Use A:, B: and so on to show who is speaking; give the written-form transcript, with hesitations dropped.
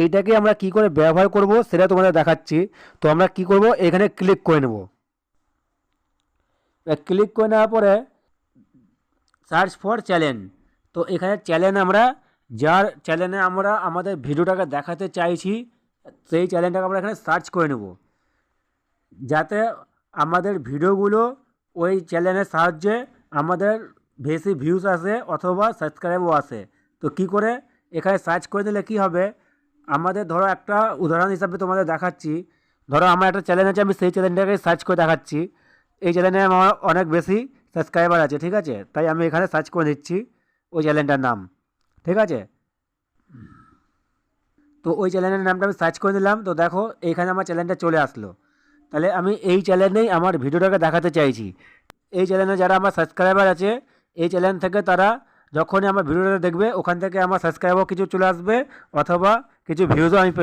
A: এইটাকে আমরা কি করে ব্যবহার করব সেটা তোমাদের দেখাচ্ছি। তো আমরা কি করব, এখানে ক্লিক করে নেব। ক্লিক করে নেওয়ার পরে সার্চ ফর চ্যানেল, তো এখানে চ্যানেল আমরা যার চ্যানেলে আমরা আমাদের ভিডিওটাকে দেখাতে চাইছি সেই চ্যানেলটাকে আমরা এখানে সার্চ করে নেব, যাতে আমাদের ভিডিওগুলো ওই চ্যানেলের সাহায্যে আমাদের বেশি ভিউজ আসে অথবা সাবস্ক্রাইবও আসে। তো কি করে এখানে সার্চ করে দিলে কি হবে, আমাদের ধরো একটা উদাহরণ হিসাবে তোমাদের দেখাচ্ছি, ধরো আমার একটা চ্যানেল আছে, আমি সেই চ্যানেলটাকে সার্চ করে দেখাচ্ছি। এই চ্যানেলে আমার অনেক বেশি সাবস্ক্রাইবার আছে, ঠিক আছে, তাই আমি এখানে সার্চ করে দিচ্ছি ওই চ্যানেলটার নাম, ঠিক আছে। তো ওই চ্যানেলের নামটা আমি সার্চ করে দিলাম, তো দেখো এইখানে আমার চ্যানেলটা চলে আসলো। তাহলে আমি এই চ্যানেলেই আমার ভিডিওটাকে দেখাতে চাইছি। এই চ্যানেলে যারা আমার সাবস্ক্রাইবার আছে, এই চ্যানেল থেকে তারা যখনই আমার ভিডিওটা দেখবে ওখান থেকে আমার সাবস্ক্রাইবার কিছু চলে আসবে অথবা কিছু ভিউজও আমি পেয়ে